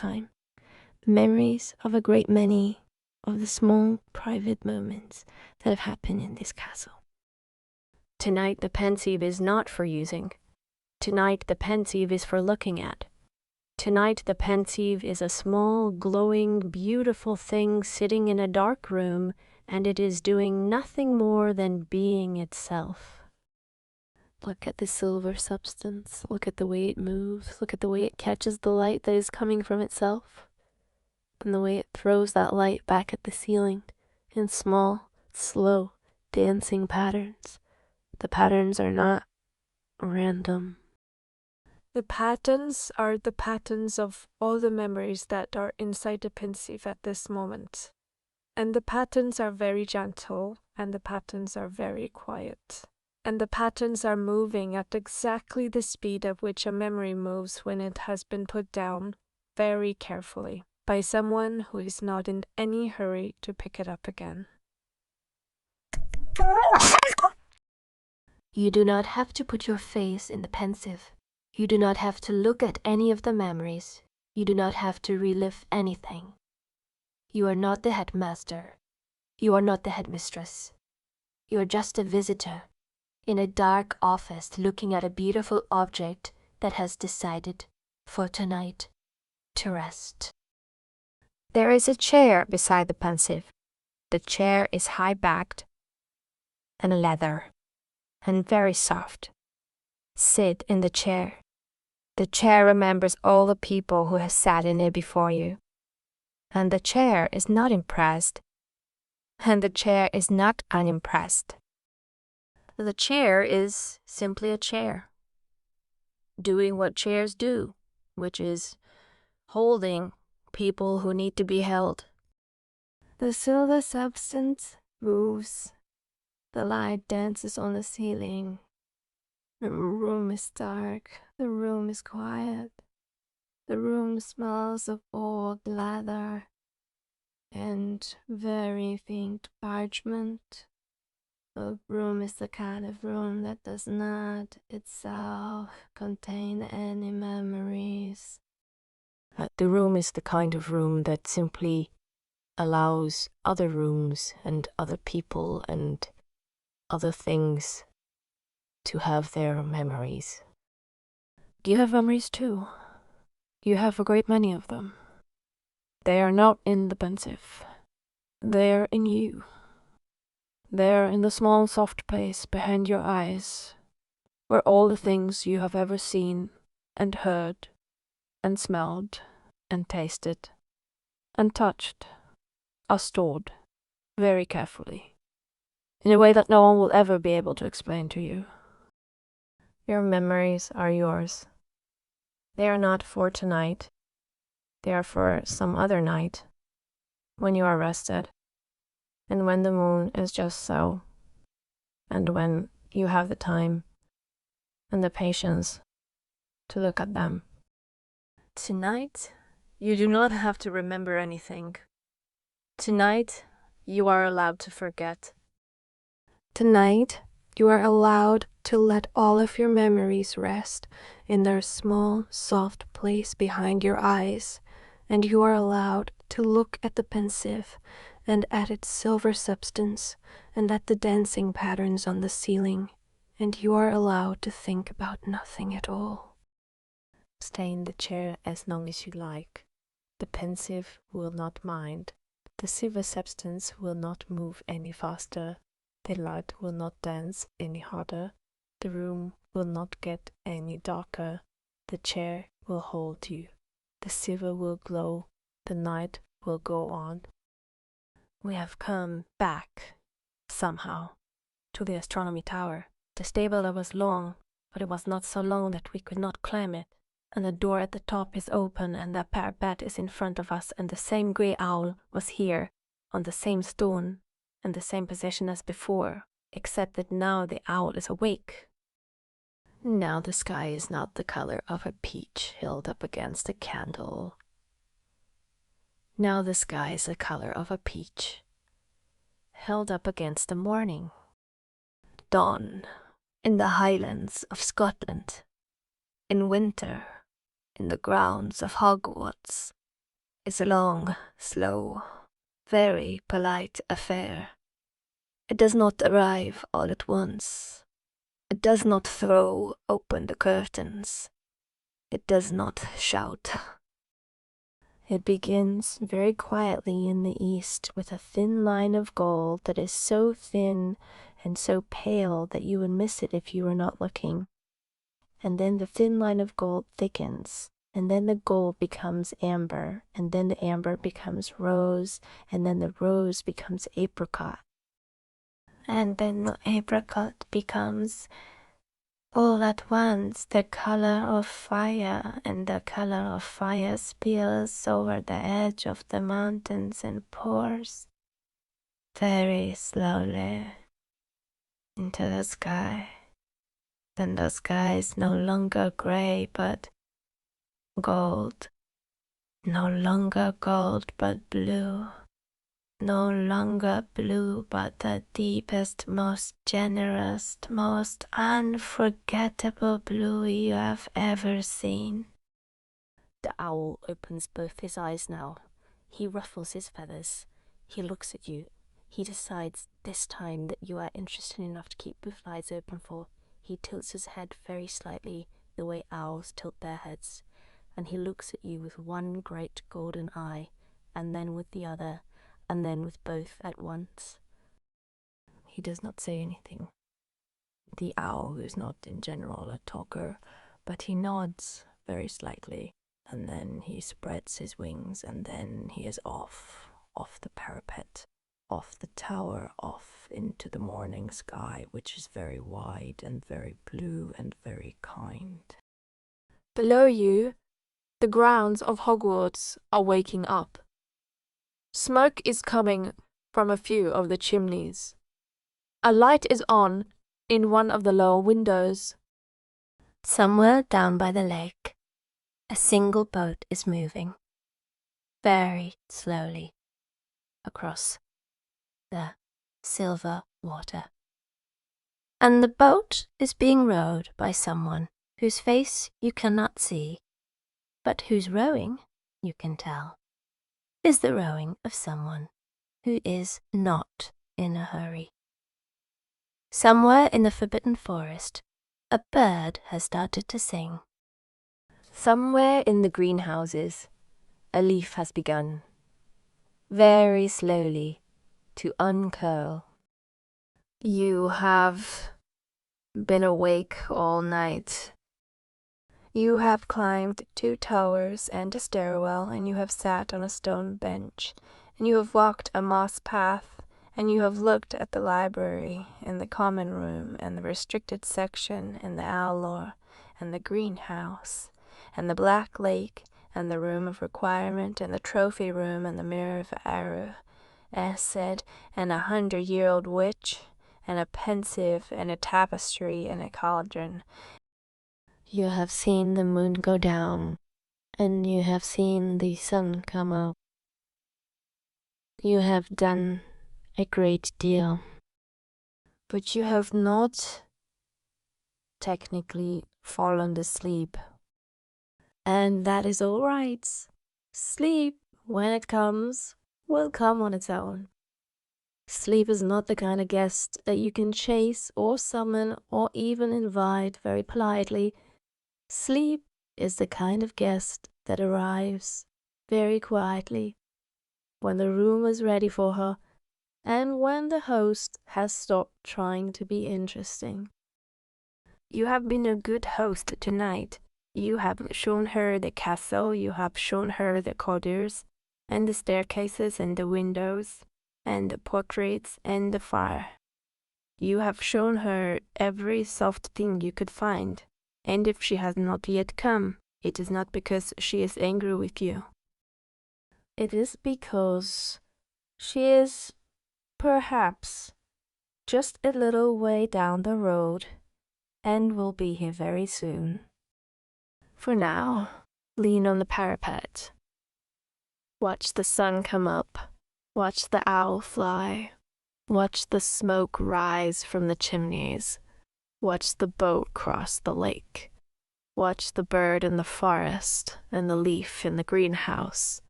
time. Memories of a great many of the small private moments that have happened in this castle. Tonight the pensieve is not for using. Tonight the pensieve is for looking at. Tonight the pensieve is a small, glowing, beautiful thing sitting in a dark room, and it is doing nothing more than being itself. Look at the silver substance. Look at the way it moves. Look at the way it catches the light that is coming from itself. And the way it throws that light back at the ceiling in small, slow, dancing patterns. The patterns are not random. The patterns are the patterns of all the memories that are inside the pensieve at this moment. And the patterns are very gentle, and the patterns are very quiet. And the patterns are moving at exactly the speed at which a memory moves when it has been put down, very carefully, by someone who is not in any hurry to pick it up again. You do not have to put your face in the pensieve. You do not have to look at any of the memories. You do not have to relive anything. You are not the headmaster. You are not the headmistress. You are just a visitor in a dark office looking at a beautiful object that has decided for tonight to rest. There is a chair beside the pensieve. The chair is high-backed and leather and very soft. Sit in the chair. The chair remembers all the people who have sat in it before you. And the chair is not impressed. And the chair is not unimpressed. The chair is simply a chair, doing what chairs do, which is holding people who need to be held. The silver substance moves. The light dances on the ceiling. The room is dark. The room is quiet. The room smells of old leather and very faint parchment. The room is the kind of room that does not itself contain any memories. The room is the kind of room that simply allows other rooms and other people and other things to have their memories. You have memories too. You have a great many of them. They are not in the pensieve. They are in you. They are in the small soft place behind your eyes, where all the things you have ever seen and heard and smelled and tasted and touched are stored very carefully, in a way that no one will ever be able to explain to you. Your memories are yours. They are not for tonight. They are for some other night, when you are rested, and when the moon is just so, and when you have the time and the patience to look at them. Tonight, you do not have to remember anything. Tonight, you are allowed to forget. Tonight, you are allowed to let all of your memories rest in their small, soft place behind your eyes, and you are allowed to look at the pensieve and at its silver substance and at the dancing patterns on the ceiling, and you are allowed to think about nothing at all. Stay in the chair as long as you like. The pensieve will not mind. The silver substance will not move any faster. The light will not dance any harder. The room will not get any darker. The chair will hold you. The silver will glow. The night will go on. We have come back, somehow, to the astronomy tower. The stable was long, but it was not so long that we could not climb it. And the door at the top is open, and the parapet is in front of us, and the same grey owl was here, on the same stone, and the same position as before, except that now the owl is awake. Now the sky is not the color of a peach held up against a candle. Now the sky is the color of a peach held up against the morning. Dawn in the highlands of Scotland, in winter, in the grounds of Hogwarts, is a long, slow, very polite affair. It does not arrive all at once. It does not throw open the curtains. It does not shout. It begins very quietly in the east with a thin line of gold that is so thin and so pale that you would miss it if you were not looking. And then the thin line of gold thickens, and then the gold becomes amber, and then the amber becomes rose, and then the rose becomes apricot. And then the apricot becomes, all at once, the color of fire, and the color of fire spills over the edge of the mountains and pours very slowly into the sky. Then the sky is no longer gray but gold, no longer gold but blue, no longer blue but the deepest, most generous, most unforgettable blue you have ever seen. The owl opens both his eyes now. He ruffles his feathers. He looks at you. He decides this time that you are interested enough to keep both eyes open for. He tilts his head very slightly, the way owls tilt their heads, and he looks at you with one great golden eye, and then with the other, and then with both at once. He does not say anything. The owl is not in general a talker, but he nods very slightly, and then he spreads his wings, and then he is off the parapet, off the tower, off into the morning sky, which is very wide and very blue and very kind. Below you, the grounds of Hogwarts are waking up. Smoke is coming from a few of the chimneys. A light is on in one of the lower windows. Somewhere down by the lake, a single boat is moving, very slowly, across the silver water. And the boat is being rowed by someone whose face you cannot see, but whose rowing, you can tell, is the rowing of someone who is not in a hurry. Somewhere in the Forbidden Forest, a bird has started to sing. Somewhere in the greenhouses, a leaf has begun, very slowly, to uncurl. You have been awake all night. You have climbed 2 towers and a stairwell, and you have sat on a stone bench, and you have walked a moss path, and you have looked at the library, and the common room, and the restricted section, and the owlor, and the greenhouse, and the black lake, and the room of requirement, and the trophy room, and the mirror of error, acid, and 100-year-old witch, and a pensive, and a tapestry, and a cauldron. You have seen the moon go down, and you have seen the sun come up. You have done a great deal, but you have not technically fallen asleep. And that is all right. Sleep, when it comes, will come on its own. Sleep is not the kind of guest that you can chase or summon or even invite very politely. Sleep is the kind of guest that arrives very quietly when the room is ready for her and when the host has stopped trying to be interesting. You have been a good host tonight. You have shown her the castle, you have shown her the corridors, and the staircases and the windows, and the portraits and the fire. You have shown her every soft thing you could find, and if she has not yet come, it is not because she is angry with you. It is because she is, perhaps, just a little way down the road, and will be here very soon. For now, lean on the parapet. Watch the sun come up. Watch the owl fly. Watch the smoke rise from the chimneys. Watch the boat cross the lake. Watch the bird in the forest and the leaf in the greenhouse.